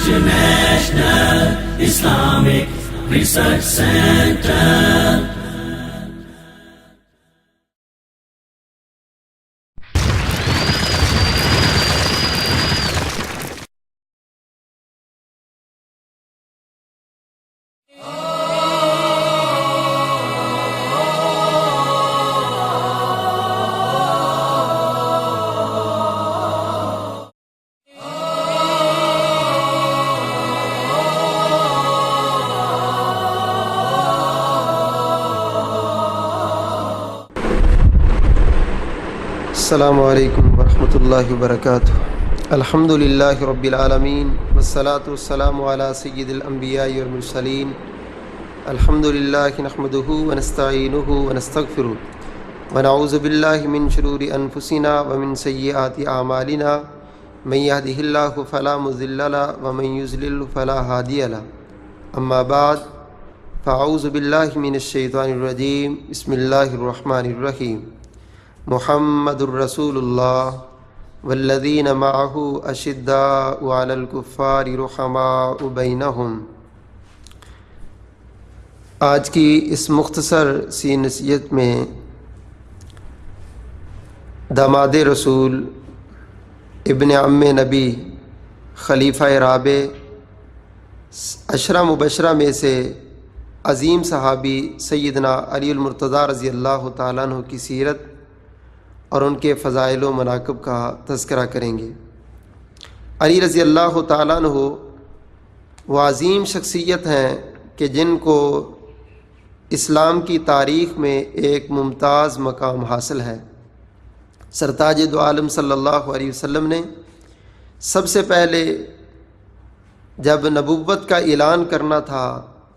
International Islamic Research Center. السلام علیکم ورحمۃ اللہ وبرکاتہ. الحمد للہ رب العالمین والصلاة والسلام علی سید الانبیاء والمرسلین. الحمد للہ نحمدہ ونستعینہ ونستغفرہ ونعوذ باللہ من شرور انفسنا ومن سیئات اعمالنا من یہدہ اللہ فلا مضل لہ ومن یضلل فلا ہادی لہ. اما بعد فاعوذ باللہ من الشیطان الرجیم. بسم اللہ الرحمن الرحیم. محمد الرسول اللہ والذین معہ اشداء علی الکفار رحماء بینہم. آج کی اس مختصر سی نصیحت میں داماد رسول، ابن عم نبی، خلیفہ رابع، عشرہ مبشرہ میں سے عظیم صحابی سیدنا علی المرتضیٰ رضی اللہ تعالیٰ عنہ کی سیرت اور ان کے فضائل و مناقب کا تذکرہ کریں گے. علی رضی اللہ تعالیٰ عنہ وہ عظیم شخصیت ہیں کہ جن کو اسلام کی تاریخ میں ایک ممتاز مقام حاصل ہے. سرتاج دو عالم صلی اللہ علیہ وسلم نے سب سے پہلے جب نبوت کا اعلان کرنا تھا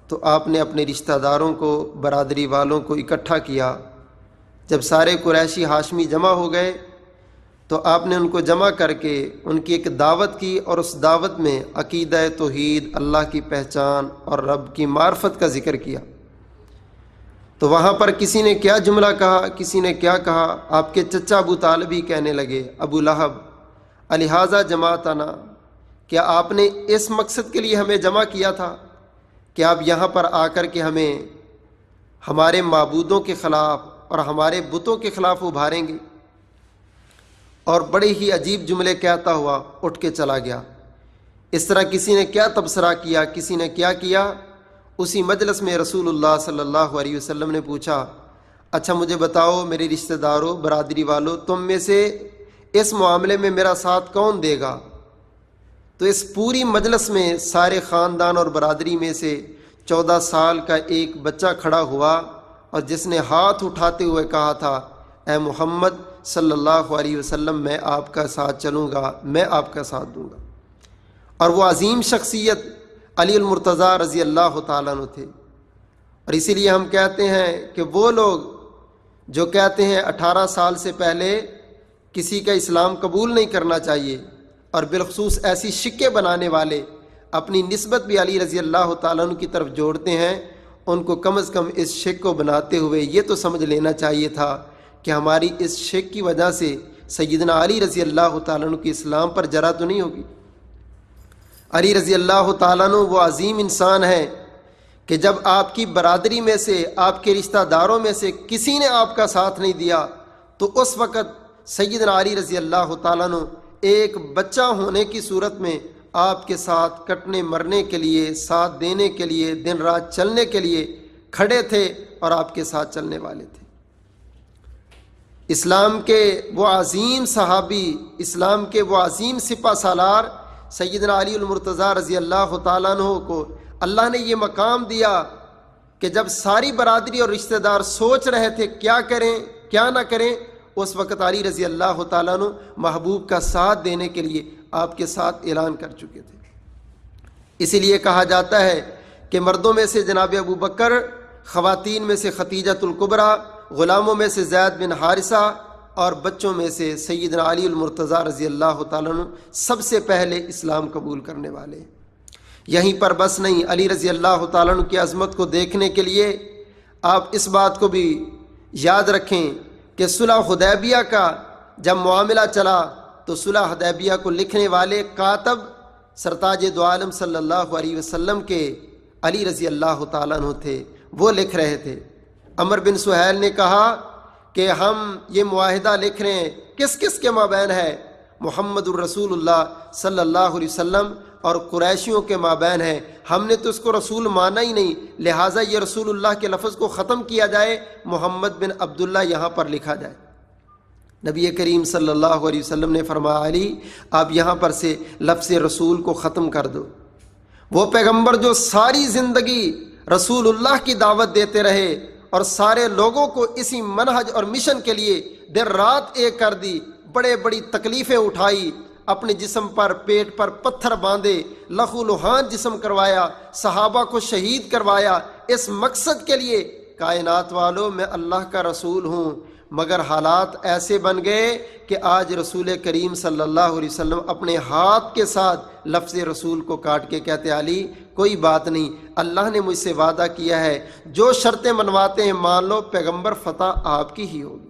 تو آپ نے اپنے رشتہ داروں کو، برادری والوں کو اکٹھا کیا. جب سارے قریشی ہاشمی جمع ہو گئے تو آپ نے ان کو جمع کر کے ان کی ایک دعوت کی، اور اس دعوت میں عقیدہ توحید، اللہ کی پہچان اور رب کی معرفت کا ذکر کیا. تو وہاں پر کسی نے کیا جملہ کہا، کسی نے کیا کہا. آپ کے چچا ابو طالب ہی کہنے لگے، ابو لہب، الہٰذا جماعتنا، کیا آپ نے اس مقصد کے لیے ہمیں جمع کیا تھا کہ آپ یہاں پر آ کر کے ہمیں ہمارے معبودوں کے خلاف اور ہمارے بتوں کے خلاف ابھاریں گے؟ اور بڑے ہی عجیب جملے کہتا ہوا اٹھ کے چلا گیا. اس طرح کسی نے کیا تبصرہ کیا، کسی نے کیا کیا. اسی مجلس میں رسول اللہ صلی اللہ علیہ وسلم نے پوچھا، اچھا مجھے بتاؤ میرے رشتہ داروں، برادری والوں، تم میں سے اس معاملے میں میرا ساتھ کون دے گا؟ تو اس پوری مجلس میں سارے خاندان اور برادری میں سے 14 سال کا ایک بچہ کھڑا ہوا، اور جس نے ہاتھ اٹھاتے ہوئے کہا تھا، اے محمد صلی اللہ علیہ وسلم، میں آپ کا ساتھ چلوں گا، میں آپ کا ساتھ دوں گا. اور وہ عظیم شخصیت علی المرتضیٰ رضی اللہ تعالیٰ عنہ تھے. اور اسی لیے ہم کہتے ہیں کہ وہ لوگ جو کہتے ہیں 18 سال سے پہلے کسی کا اسلام قبول نہیں کرنا چاہیے، اور بالخصوص ایسی شکے بنانے والے اپنی نسبت بھی علی رضی اللہ تعالیٰ عنہ کی طرف جوڑتے ہیں، ان کو کم از کم اس شک کو بناتے ہوئے یہ تو سمجھ لینا چاہیے تھا کہ ہماری اس شک کی وجہ سے سیدنا علی رضی اللہ تعالیٰ عنہ کی اسلام پر جرح تو نہیں ہوگی. علی رضی اللہ تعالیٰ عنہ وہ عظیم انسان ہے کہ جب آپ کی برادری میں سے، آپ کے رشتہ داروں میں سے کسی نے آپ کا ساتھ نہیں دیا تو اس وقت سیدنا علی رضی اللہ تعالیٰ عنہ ایک بچہ ہونے کی صورت میں آپ کے ساتھ کٹنے مرنے کے لیے، ساتھ دینے کے لیے، دن رات چلنے کے لیے کھڑے تھے، اور آپ کے ساتھ چلنے والے تھے. اسلام کے وہ عظیم صحابی، اسلام کے وہ عظیم سپہ سالار سیدنا علی المرتضیٰ رضی اللہ تعالیٰ عنہ کو اللہ نے یہ مقام دیا کہ جب ساری برادری اور رشتہ دار سوچ رہے تھے کیا کریں کیا نہ کریں، اس وقت علی رضی اللہ تعالیٰ عنہ محبوب کا ساتھ دینے کے لیے آپ کے ساتھ اعلان کر چکے تھے. اسی لیے کہا جاتا ہے کہ مردوں میں سے جناب ابو بکر، خواتین میں سے خدیجۃ الکبریٰ، غلاموں میں سے زید بن حارثہ، اور بچوں میں سے سیدنا علی المرتضیٰ رضی اللہ تعالیٰ عنہ سب سے پہلے اسلام قبول کرنے والے. یہیں پر بس نہیں، علی رضی اللہ تعالیٰ عنہ کی عظمت کو دیکھنے کے لیے آپ اس بات کو بھی یاد رکھیں کہ صلح حدیبیہ کا جب معاملہ چلا تو صلح حدیبیہ کو لکھنے والے کاتب سرتاج دو عالم صلی اللہ علیہ وسلم کے علی رضی اللہ تعالیٰ عنہ تھے، وہ لکھ رہے تھے۔ عمر بن سہیل نے کہا کہ ہم یہ معاہدہ لکھ رہے ہیں، کس کس کے مابین ہے؟ محمد الرسول اللہ صلی اللہ علیہ وسلم اور قریشیوں کے مابین ہے۔ ہم نے تو اس کو رسول مانا ہی نہیں، لہٰذا یہ رسول اللہ کے لفظ کو ختم کیا جائے، محمد بن عبداللہ یہاں پر لکھا جائے۔ نبی کریم صلی اللہ علیہ وسلم نے فرمایا، علی آپ یہاں پر سے لفظ رسول کو ختم کر دو۔ وہ پیغمبر جو ساری زندگی رسول اللہ کی دعوت دیتے رہے اور سارے لوگوں کو اسی منہج اور مشن کے لیے دن رات ایک کر دی، بڑے بڑی تکلیفیں اٹھائی، اپنے جسم پر پیٹ پر پتھر باندھے، لہو لہان جسم کروایا، صحابہ کو شہید کروایا، اس مقصد کے لیے کائنات والوں میں اللہ کا رسول ہوں، مگر حالات ایسے بن گئے کہ آج رسول کریم صلی اللہ علیہ وسلم اپنے ہاتھ کے ساتھ لفظ رسول کو کاٹ کے کہتے، علی کوئی بات نہیں، اللہ نے مجھ سے وعدہ کیا ہے، جو شرطیں منواتے ہیں مان لو، پیغمبر فتح آپ کی ہی ہوگی۔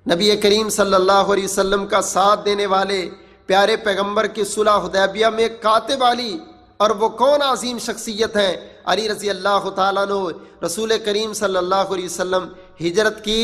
نبی کریم صلی اللہ علیہ وسلم کا ساتھ دینے والے پیارے پیغمبر کی صلح حدیبیہ میں کاتب علی، اور وہ کون عظیم شخصیت ہیں؟ علی رضی اللہ تعالیٰ عنہ رسول کریم صلی اللہ علیہ وسلم ہجرت کی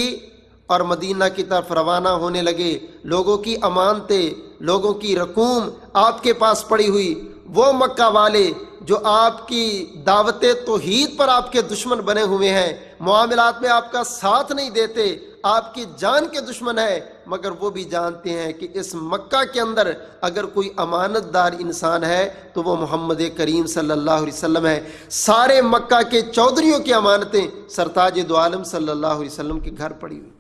اور مدینہ کی طرف روانہ ہونے لگے، لوگوں کی امانتیں، لوگوں کی رقوم آپ کے پاس پڑی ہوئی، وہ مکہ والے جو آپ کی دعوت توحید پر آپ کے دشمن بنے ہوئے ہیں، معاملات میں آپ کا ساتھ نہیں دیتے، آپ کی جان کے دشمن ہے، مگر وہ بھی جانتے ہیں کہ اس مکہ کے اندر اگر کوئی امانت دار انسان ہے تو وہ محمد کریم صلی اللہ علیہ وسلم ہے۔ سارے مکہ کے چودھریوں کی امانتیں سرتاج دو عالم صلی اللہ علیہ وسلم کے گھر پڑی ہوئی۔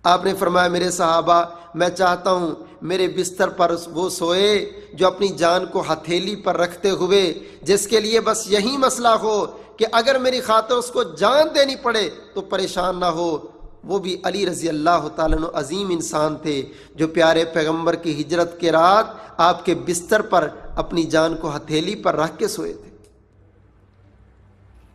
آپ نے فرمایا، میرے صحابہ میں چاہتا ہوں میرے بستر پر وہ سوئے جو اپنی جان کو ہتھیلی پر رکھتے ہوئے، جس کے لیے بس یہی مسئلہ ہو کہ اگر میری خاطر اس کو جان دینی پڑے تو پریشان نہ ہو۔ وہ بھی علی رضی اللہ تعالیٰ عنہ عظیم انسان تھے جو پیارے پیغمبر کی ہجرت کے رات آپ کے بستر پر اپنی جان کو ہتھیلی پر رکھ کے سوئے تھے۔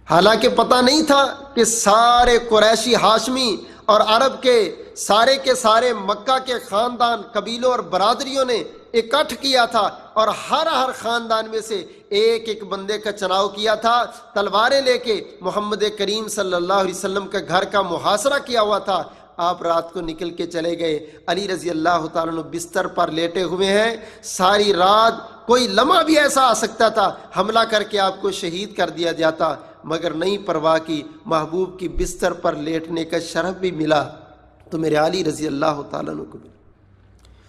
حالانکہ پتہ نہیں تھا کہ سارے قریشی ہاشمی اور عرب کے سارے مکہ کے خاندان، قبیلوں اور برادریوں نے اکٹھ کیا تھا اور ہر خاندان میں سے ایک ایک بندے کا چناؤ کیا تھا، تلواریں لے کے محمد کریم صلی اللہ علیہ وسلم کا گھر کا محاصرہ کیا ہوا تھا۔ آپ رات کو نکل کے چلے گئے، علی رضی اللہ تعالیٰ عنہ بستر پر لیٹے ہوئے ہیں، ساری رات کوئی لمحہ بھی ایسا آ سکتا تھا حملہ کر کے آپ کو شہید کر دیا جاتا، مگر نہیں پرواہ کی، محبوب کی بستر پر لیٹنے کا شرف بھی ملا تو میرے علی رضی اللہ تعالیٰ عنہ کو ملا۔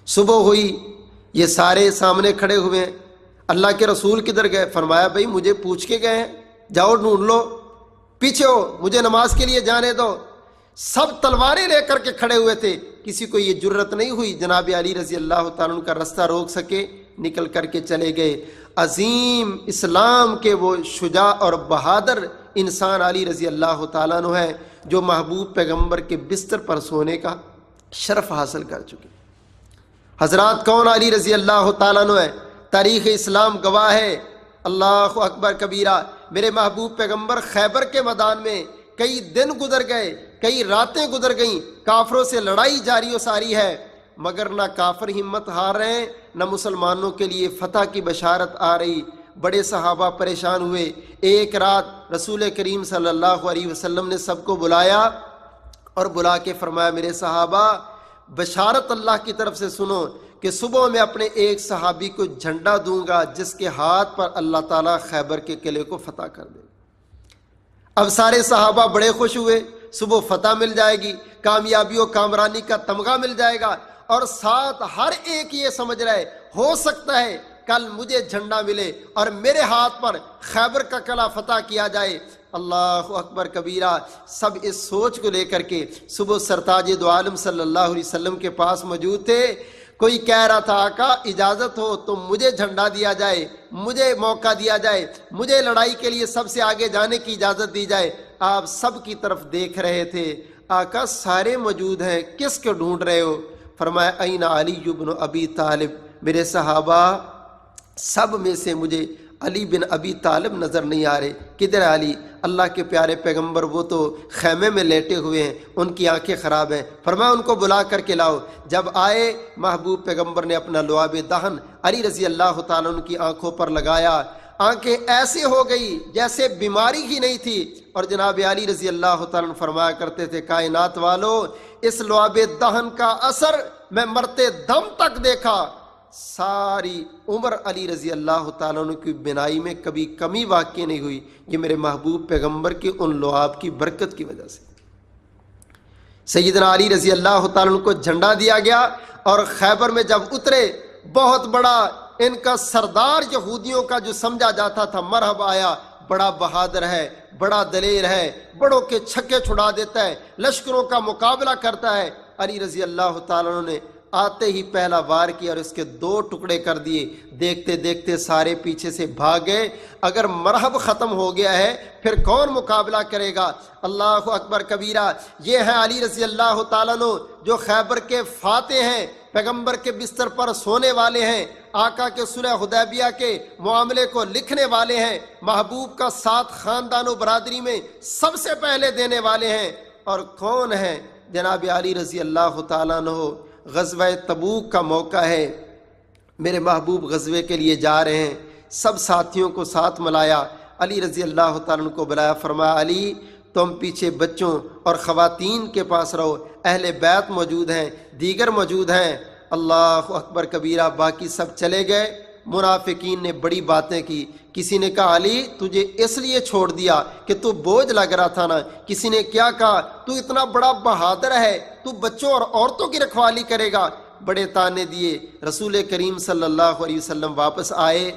صبح ہوئی، یہ سارے سامنے کھڑے ہوئے ہیں، اللہ کے رسول کدھر گئے؟ فرمایا، بھائی مجھے پوچھ کے گئے ہیں، جاؤ ڈھونڈ لو، پیچھے ہو، مجھے نماز کے لیے جانے دو۔ سب تلواریں لے کر کے کھڑے ہوئے تھے، کسی کو یہ جرت نہیں ہوئی جناب علی رضی اللہ تعالیٰ عنہ کا رستہ روک سکے، نکل کر کے چلے گئے۔ عظیم اسلام کے وہ شجاع اور بہادر انسان علی رضی اللہ تعالیٰ عنہ ہیں جو محبوب پیغمبر کے بستر پر سونے کا شرف حاصل کر چکے۔ حضرات، کون علی رضی اللہ تعالیٰ عنہ ہے؟ تاریخ اسلام گواہ ہے، اللہ اکبر کبیرہ۔ میرے محبوب پیغمبر خیبر کے میدان میں کئی دن گزر گئے، کئی راتیں گزر گئیں، کافروں سے لڑائی جاری و ساری ہے، مگر نہ کافر ہمت ہار رہے ہیں، نہ مسلمانوں کے لیے فتح کی بشارت آ رہی۔ بڑے صحابہ پریشان ہوئے۔ ایک رات رسول کریم صلی اللہ علیہ وسلم نے سب کو بلایا اور بلا کے فرمایا، میرے صحابہ بشارت اللہ کی طرف سے سنو کہ صبح میں اپنے ایک صحابی کو جھنڈا دوں گا جس کے ہاتھ پر اللہ تعالیٰ خیبر کے قلعے کو فتح کر دے۔ اب سارے صحابہ بڑے خوش ہوئے، صبح فتح مل جائے گی، کامیابی و کامرانی کا تمغہ مل جائے گا، اور ساتھ ہر ایک یہ سمجھ رہے ہو سکتا ہے کل مجھے جھنڈا ملے اور میرے ہاتھ پر خیبر کا قلعہ فتح کیا جائے۔ اللہ اکبر کبیرہ۔ سب اس سوچ کو لے کر کے صبح سرتاج دو عالم صلی اللہ علیہ وسلم کے پاس موجود تھے۔ کوئی کہہ رہا تھا، آقا اجازت ہو تو مجھے جھنڈا دیا جائے، مجھے موقع دیا جائے، مجھے لڑائی کے لیے سب سے آگے جانے کی اجازت دی جائے۔ آپ سب کی طرف دیکھ رہے تھے، آقا سارے موجود ہیں، کس کو ڈھونڈ رہے ہو؟ فرمایا، این علی بن ابی طالب۔ میرے صحابہ، سب میں سے مجھے علی بن ابی طالب نظر نہیں آ رہے، کدھر ہے علی؟ اللہ کے پیارے پیغمبر وہ تو خیمے میں لیٹے ہوئے ہیں، ان کی آنکھیں خراب ہیں، فرمایا ان کو بلا کر کے لاؤ۔ جب آئے محبوب پیغمبر نے اپنا لعاب دہن علی رضی اللہ تعالیٰ عنہ کی آنکھوں پر لگایا، آنکھیں ایسے ہو گئی جیسے بیماری ہی نہیں تھی۔ اور جناب علی رضی اللہ تعالیٰ عنہ فرمایا کرتے تھے، کائنات والو، اس لعاب دہن کا اثر میں مرتے دم تک دیکھا، ساری عمر علی رضی اللہ تعالیٰ عنہ کی بینائی میں کبھی کمی واقع نہیں ہوئی۔ یہ میرے محبوب پیغمبر کے ان لعاب کی برکت کی وجہ سے۔ سیدنا علی رضی اللہ تعالیٰ عنہ کو جھنڈا دیا گیا اور خیبر میں جب اترے، بہت بڑا ان کا سردار یہودیوں کا جو سمجھا جاتا تھا، مرحب آیا، بڑا بہادر ہے، بڑا دلیر ہے، بڑوں کے چھکے چھڑا دیتا ہے، لشکروں کا مقابلہ کرتا ہے۔ علی رضی اللہ تعالیٰ عنہ نے آتے ہی پہلا وار کیا اور اس کے 2 ٹکڑے کر دیے۔ دیکھتے دیکھتے سارے پیچھے سے بھاگ گئے۔ اگر مرحب ختم ہو گیا ہے پھر کون مقابلہ کرے گا؟ اللہ اکبر کبیرہ۔ یہ ہیں علی رضی اللہ تعالیٰ عنہ جو خیبر کے فاتح ہیں، پیغمبر کے بستر پر سونے والے ہیں، آقا کے صلح حدیبیہ کے معاملے کو لکھنے والے ہیں، محبوب کا ساتھ خاندان و برادری میں سب سے پہلے دینے والے ہیں۔ اور کون ہیں؟ جناب علی رضی اللہ تعالیٰ عنہ۔ غزوہ تبوک کا موقع ہے، میرے محبوب غزوے کے لیے جا رہے ہیں، سب ساتھیوں کو ساتھ ملایا، علی رضی اللہ تعالیٰ عنہ کو بلایا، فرمایا علی تم پیچھے بچوں اور خواتین کے پاس رہو، اہل بیت موجود ہیں، دیگر موجود ہیں۔ اللہ اکبر کبیرہ۔ باقی سب چلے گئے۔ منافقین نے بڑی باتیں کی، کسی نے کہا علی تجھے اس لیے چھوڑ دیا کہ تو بوجھ لگ رہا تھا نا، کسی نے کیا کہا تو اتنا بڑا بہادر ہے، تو بچوں اور عورتوں کی رکھوالی کرے گا، بڑے تانے دیے۔ رسول کریم صلی اللہ علیہ وسلم واپس آئے،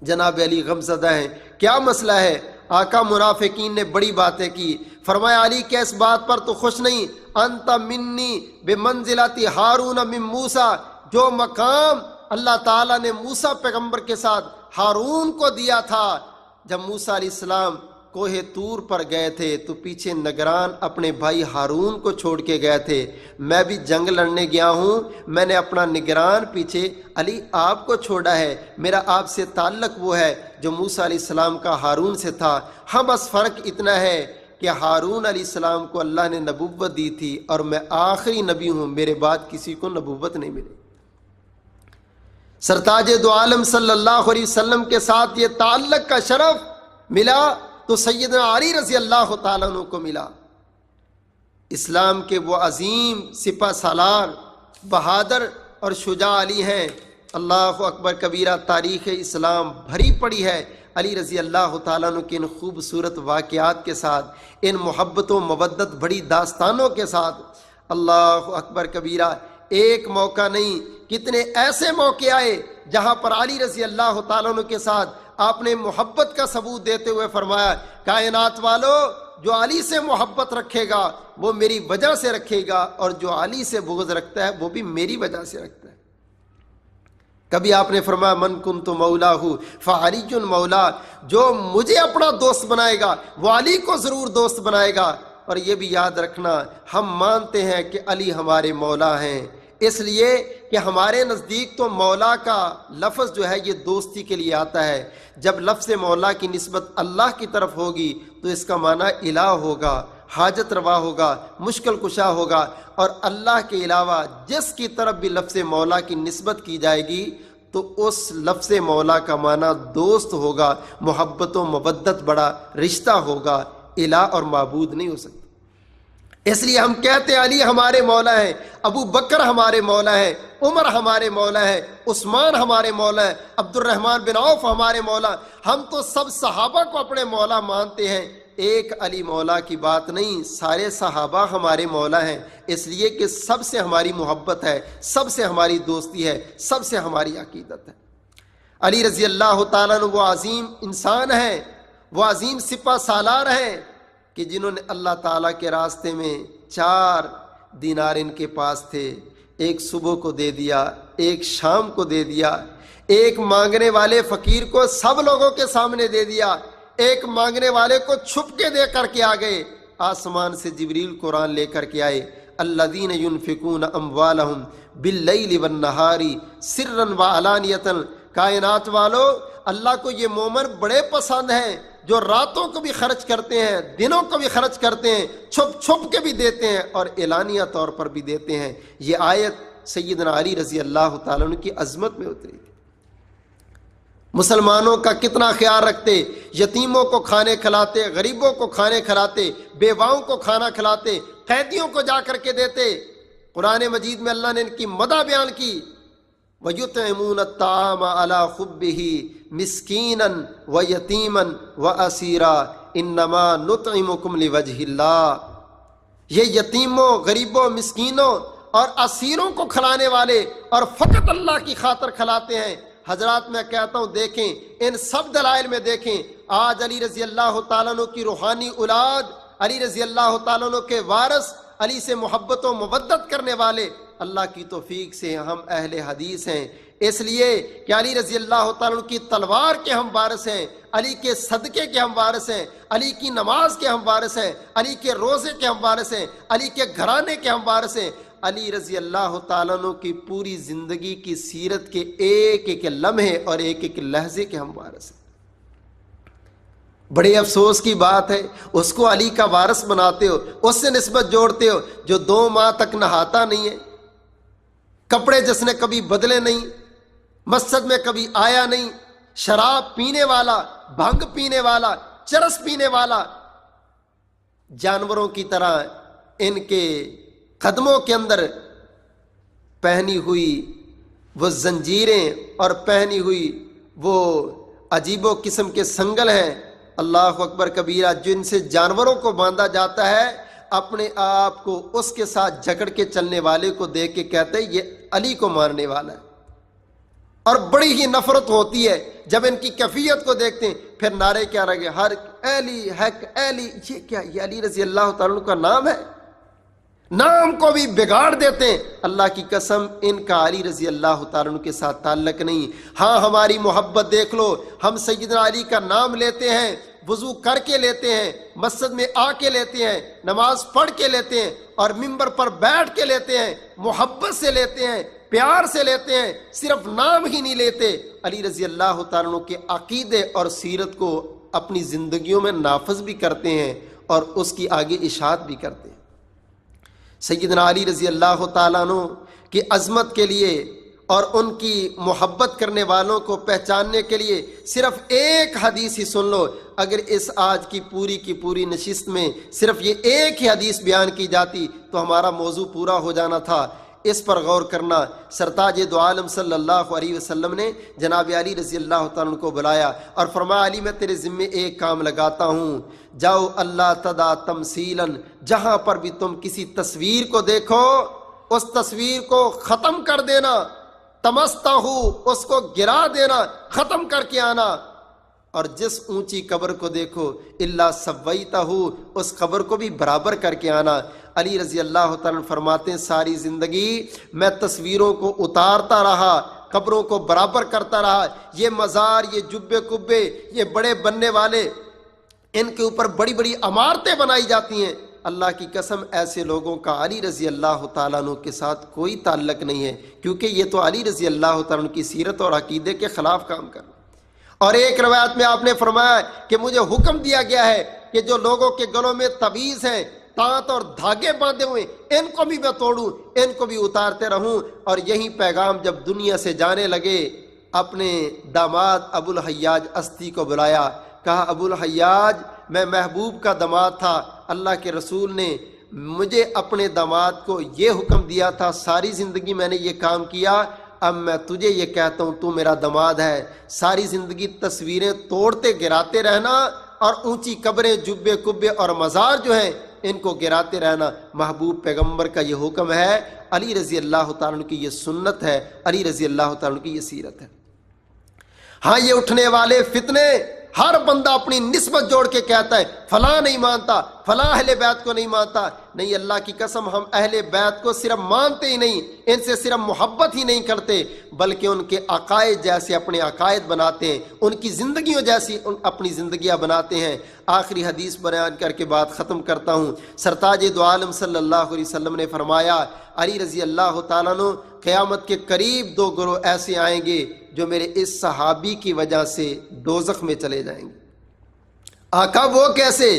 جناب علی غمزدہ ہیں، کیا مسئلہ ہے؟ آقا منافقین نے بڑی باتیں کی، فرمایا علی کیا اس بات پر تو خوش نہیں؟ انت منی بمنزلت ہارون من موسیٰ، جو مقام اللہ تعالیٰ نے موسیٰ پیغمبر کے ساتھ ہارون کو دیا تھا۔ جب موسیٰ علیہ السلام کوہ طور پر گئے تھے تو پیچھے نگران اپنے بھائی ہارون کو چھوڑ کے گئے تھے، میں بھی جنگ لڑنے گیا ہوں، میں نے اپنا نگران پیچھے علی آپ کو چھوڑا ہے، میرا آپ سے تعلق وہ ہے جو موسیٰ علیہ السلام کا ہارون سے تھا۔ ہاں بس فرق اتنا ہے کہ ہارون علیہ السلام کو اللہ نے نبوت دی تھی اور میں آخری نبی ہوں، میرے بعد کسی کو نبوت نہیں ملی۔ سرتاج دو عالم صلی اللہ علیہ وسلم کے ساتھ یہ تعلق کا شرف ملا تو سیدنا علی رضی اللہ تعالیٰ عنہ کو ملا۔ اسلام کے وہ عظیم سپہ سالار، بہادر اور شجاع علی ہیں۔ اللہ اکبر کبیرہ۔ تاریخ اسلام بھری پڑی ہے علی رضی اللہ تعالیٰ عنہ کے ان خوبصورت واقعات کے ساتھ، ان محبت و مودت بڑی داستانوں کے ساتھ۔ اللہ اکبر کبیرہ۔ ایک موقع نہیں، کتنے ایسے موقع آئے جہاں پر علی رضی اللہ تعالیٰ عنہ کے ساتھ آپ نے محبت کا ثبوت دیتے ہوئے فرمایا، کائنات والو جو علی سے محبت رکھے گا وہ میری وجہ سے رکھے گا، اور جو علی سے بغض رکھتا ہے وہ بھی میری وجہ سے رکھتا ہے۔ کبھی آپ نے فرمایا من کنت مولاہ فعلی مولا، جو مجھے اپنا دوست بنائے گا وہ علی کو ضرور دوست بنائے گا۔ اور یہ بھی یاد رکھنا، ہم مانتے ہیں کہ علی ہمارے مولا ہیں، اس لیے کہ ہمارے نزدیک تو مولا کا لفظ جو ہے یہ دوستی کے لیے آتا ہے۔ جب لفظ مولا کی نسبت اللہ کی طرف ہوگی تو اس کا معنی الہ ہوگا، حاجت روا ہوگا، مشکل کشا ہوگا، اور اللہ کے علاوہ جس کی طرف بھی لفظ مولا کی نسبت کی جائے گی تو اس لفظ مولا کا معنی دوست ہوگا، محبت و مودت بڑا رشتہ ہوگا، الہ اور معبود نہیں ہو سکتا۔ اس لیے ہم کہتے ہیں علی ہمارے مولا ہیں، ابو بکر ہمارے مولا ہیں، عمر ہمارے مولا ہیں، عثمان ہمارے مولا ہیں، عبد الرحمن بن عوف ہمارے مولا۔ ہم تو سب صحابہ کو اپنے مولا مانتے ہیں، ایک علی مولا کی بات نہیں، سارے صحابہ ہمارے مولا ہیں، اس لیے کہ سب سے ہماری محبت ہے، سب سے ہماری دوستی ہے، سب سے ہماری عقیدت ہے۔ علی رضی اللہ تعالیٰ عنہ وہ عظیم انسان ہیں، وہ عظیم سپہ سالار ہیں کہ جنہوں نے اللہ تعالیٰ کے راستے میں 4 دینار ان کے پاس تھے، ایک صبح کو دے دیا، ایک شام کو دے دیا، ایک مانگنے والے فقیر کو سب لوگوں کے سامنے دے دیا، ایک مانگنے والے کو چھپ کے دے کر کے آ گئے۔ آسمان سے جبریل قرآن لے کر کے آئے، الذین ينفقون اموالهم باللیل والنہار سرا وعلانیۃ کائنات والو، اللہ کو یہ مومن بڑے پسند ہیں جو راتوں کو بھی خرچ کرتے ہیں، دنوں کو بھی خرچ کرتے ہیں، چھپ چھپ کے بھی دیتے ہیں اور اعلانیہ طور پر بھی دیتے ہیں۔ یہ آیت سیدنا علی رضی اللہ تعالیٰ عنہ کی عظمت میں اتری تھی۔ مسلمانوں کا کتنا خیال رکھتے، یتیموں کو کھانے کھلاتے، غریبوں کو کھانے کھلاتے، بیواؤں کو کھانا کھلاتے، قیدیوں کو جا کر کے دیتے۔ قرآن مجید میں اللہ نے ان کی مدح بیان کی، وَيُطْعِمُونَ الطَّعَامَ عَلَى حُبِّهِ مِسْكِينًا وَيَتِيمًا وَأَسِيرًا إِنَّمَا نُطْعِمُكُمْ لِوَجْهِ اللَّهِ۔ یہ یتیموں، غریبوں، مسکینوں اور اسیروں کو کھلانے والے اور فقط اللہ کی خاطر کھلاتے ہیں۔ حضرات میں کہتا ہوں دیکھیں، ان سب دلائل میں دیکھیں، آج علی رضی اللہ تعالیٰ عنہ کی روحانی اولاد، علی رضی اللہ تعالیٰ عنہ کے وارث، علی سے محبت و مودت کرنے والے، اللہ کی توفیق سے ہم اہل حدیث ہیں، اس لیے کہ علی رضی اللہ تعالیٰ عنہ کی تلوار کے ہم وارث ہیں، علی کے صدقے کے ہم وارث ہیں، علی کی نماز کے ہم وارث ہیں، علی کے روزے کے ہم وارث ہیں، علی کے گھرانے کے ہم وارث ہیں، علی رضی اللہ تعالیٰ عنہ کی پوری زندگی کی سیرت کے ایک ایک لمحے اور ایک ایک لحظے کے ہم وارث ہیں۔ بڑے افسوس کی بات ہے، اس کو علی کا وارث بناتے ہو، اس سے نسبت جوڑتے ہو جو 2 ماہ تک نہاتا نہیں ہے، کپڑے جس نے کبھی بدلے نہیں، مسجد میں کبھی آیا نہیں، شراب پینے والا، بھنگ پینے والا، چرس پینے والا، جانوروں کی طرح ان کے قدموں کے اندر پہنی ہوئی وہ زنجیریں اور پہنی ہوئی وہ عجیب و قسم کے سنگل ہیں، اللہ اکبر کبیرہ، جن سے جانوروں کو باندھا جاتا ہے، اپنے آپ کو اس کے ساتھ جکڑ کے چلنے والے کو دیکھ کے کہتے ہیں یہ علی کو مارنے والا ہے، اور بڑی ہی نفرت ہوتی ہے جب ان کی کیفیت کو دیکھتے ہیں۔ پھر نعرے کیا رہے، ہر علی حق علی، یہ کیا، یہ علی رضی اللہ تعالیٰ عنہ کا نام ہے، نام کو بھی بگاڑ دیتے ہیں۔ اللہ کی قسم، ان کا علی رضی اللہ تعالیٰ عنہ کے ساتھ تعلق نہیں۔ ہاں ہماری محبت دیکھ لو، ہم سیدنا علی کا نام لیتے ہیں، وضو کر کے لیتے ہیں، مسجد میں آ کے لیتے ہیں، نماز پڑھ کے لیتے ہیں، اور ممبر پر بیٹھ کے لیتے ہیں، محبت سے لیتے ہیں، پیار سے لیتے ہیں، صرف نام ہی نہیں لیتے، علی رضی اللہ تعالیٰ عنہ کے عقیدے اور سیرت کو اپنی زندگیوں میں نافذ بھی کرتے ہیں اور اس کی آگے اشاعت بھی کرتے ہیں۔ سیدنا علی رضی اللہ تعالیٰ عنہ کی عظمت کے لیے اور ان کی محبت کرنے والوں کو پہچاننے کے لیے صرف ایک حدیث ہی سن لو۔ اگر اس آج کی پوری نشست میں صرف یہ ایک ہی حدیث بیان کی جاتی تو ہمارا موضوع پورا ہو جانا تھا۔ اس پر غور کرنا، سرتاج دو عالم صلی اللہ علیہ وسلم نے جناب علی رضی اللہ تعالیٰ عنہ کو بلایا اور فرمایا، علی میں تیرے ذمے ایک کام لگاتا ہوں، جاؤ اللہ تدا تمثیلاً، جہاں پر بھی تم کسی تصویر کو دیکھو اس تصویر کو ختم کر دینا، تمستا ہو، اس کو گرا دینا، ختم کر کے آنا، اور جس اونچی قبر کو دیکھو اللہ سویتہ ہو، اس قبر کو بھی برابر کر کے آنا۔ علی رضی اللہ تعالیٰ فرماتے ہیں ساری زندگی میں تصویروں کو اتارتا رہا، قبروں کو برابر کرتا رہا، یہ مزار، یہ جبے کبے، یہ بڑے بننے والے، ان کے اوپر بڑی بڑی عمارتیں بنائی جاتی ہیں، اللہ کی قسم ایسے لوگوں کا علی رضی اللہ تعالیٰ عنہ کے ساتھ کوئی تعلق نہیں ہے، کیونکہ یہ تو علی رضی اللہ تعالیٰ عنہ کی سیرت اور عقیدے کے خلاف کام کرنا۔ اور ایک روایت میں آپ نے فرمایا کہ مجھے حکم دیا گیا ہے کہ جو لوگوں کے گلوں میں تعویذ ہیں، تانت اور دھاگے باندھے ہوئے، ان کو بھی میں توڑوں، ان کو بھی اتارتے رہوں۔ اور یہی پیغام جب دنیا سے جانے لگے، اپنے داماد ابو الحیاج استی کو بلایا، کہا ابو الحیاج میں محبوب کا داماد تھا، اللہ کے رسول نے مجھے اپنے داماد کو یہ حکم دیا تھا، ساری زندگی میں نے یہ کام کیا، اب میں تجھے یہ کہتا ہوں تو میرا داماد ہے، ساری زندگی تصویریں توڑتے گراتے رہنا اور اونچی قبریں، جبے کبے اور مزار جو ہیں ان کو گراتے رہنا، محبوب پیغمبر کا یہ حکم ہے، علی رضی اللہ تعالیٰ عنہ کی یہ سنت ہے، علی رضی اللہ تعالیٰ عنہ کی یہ سیرت ہے۔ ہاں یہ اٹھنے والے فتنے، ہر بندہ اپنی نسبت جوڑ کے کہتا ہے فلاں نہیں مانتا، فلاں اہل بیت کو نہیں مانتا. نہیں، اللہ کی قسم ہم اہل بیت کو صرف مانتے ہی نہیں، ان سے صرف محبت ہی نہیں کرتے، بلکہ ان کے عقائد جیسے اپنے عقائد بناتے ہیں، ان کی زندگیوں جیسی اپنی زندگیاں بناتے ہیں. آخری حدیث بیان کر کے بات ختم کرتا ہوں. سرتاج دو عالم صلی اللہ علیہ وسلم نے فرمایا، علی رضی اللہ تعالیٰ عنہ، قیامت کے قریب 2 گروہ ایسے آئیں گے جو میرے اس صحابی کی وجہ سے دوزخ میں چلے جائیں گے. آقا وہ کیسے؟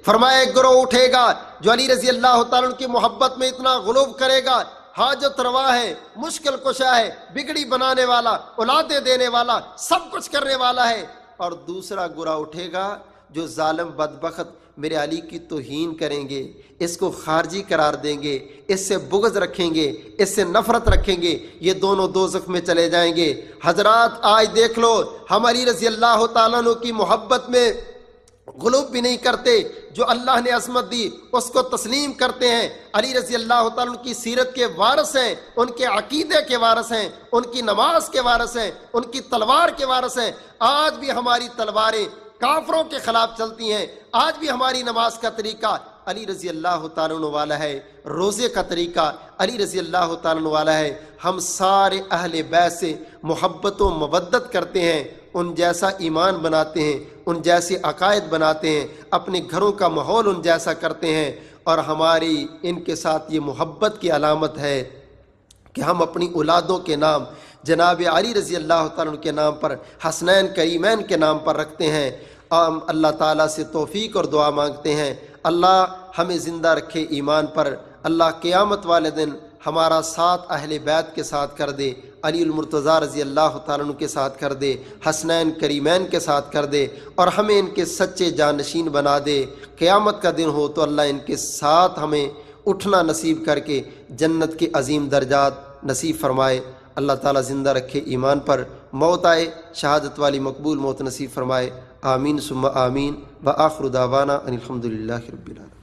فرمایا ایک گروہ اٹھے گا جو علی رضی اللہ تعالیٰ عنہ کی محبت میں اتنا غلو کرے گا، حاجت روا ہے، مشکل کشا ہے، بگڑی بنانے والا، اولادیں دینے والا، سب کچھ کرنے والا ہے. اور دوسرا گروہ اٹھے گا جو ظالم بدبخت میرے علی کی توہین کریں گے، اس کو خارجی قرار دیں گے، اس سے بغض رکھیں گے، اس سے نفرت رکھیں گے، یہ دونوں دوزخ میں چلے جائیں گے. حضرات آج دیکھ لو، ہم علی رضی اللہ تعالیٰ عنہ کی محبت میں غلوب بھی نہیں کرتے، جو اللہ نے عظمت دی اس کو تسلیم کرتے ہیں. علی رضی اللہ تعالیٰ عنہ کی سیرت کے وارث ہیں، ان کے عقیدے کے وارث ہیں، ان کی نماز کے وارث ہیں، ان کی تلوار کے وارث ہیں. آج بھی ہماری تلواریں کافروں کے خلاف چلتی ہیں، آج بھی ہماری نماز کا طریقہ علی رضی اللہ تعالیٰ عنہ والا ہے، روزے کا طریقہ علی رضی اللہ تعالیٰ عنہ والا ہے. ہم سارے اہل بیت سے محبت و مودت کرتے ہیں، ان جیسا ایمان بناتے ہیں، ان جیسے عقائد بناتے ہیں، اپنے گھروں کا ماحول ان جیسا کرتے ہیں. اور ہماری ان کے ساتھ یہ محبت کی علامت ہے کہ ہم اپنی اولادوں کے نام جناب علی رضی اللہ تعالیٰ عنہ کے نام پر، حسنین کریمین کے نام پر رکھتے ہیں. ہم اللہ تعالیٰ سے توفیق اور دعا مانگتے ہیں، اللہ ہمیں زندہ رکھے ایمان پر. اللہ قیامت والے دن ہمارا ساتھ اہل بیت کے ساتھ کر دے، علی المرتضیٰ رضی اللہ تعالیٰ عنہ کے ساتھ کر دے، حسنین کریمین کے ساتھ کر دے، اور ہمیں ان کے سچے جانشین بنا دے. قیامت کا دن ہو تو اللہ ان کے ساتھ ہمیں اٹھنا نصیب کر کے جنت کے عظیم درجات نصیب فرمائے. اللہ تعالیٰ زندہ رکھے ایمان پر، موت آئے شہادت والی مقبول موت نصیب فرمائے. آمین ثم آمین. وآخر دعوانا ان الحمد للہ رب العالمین.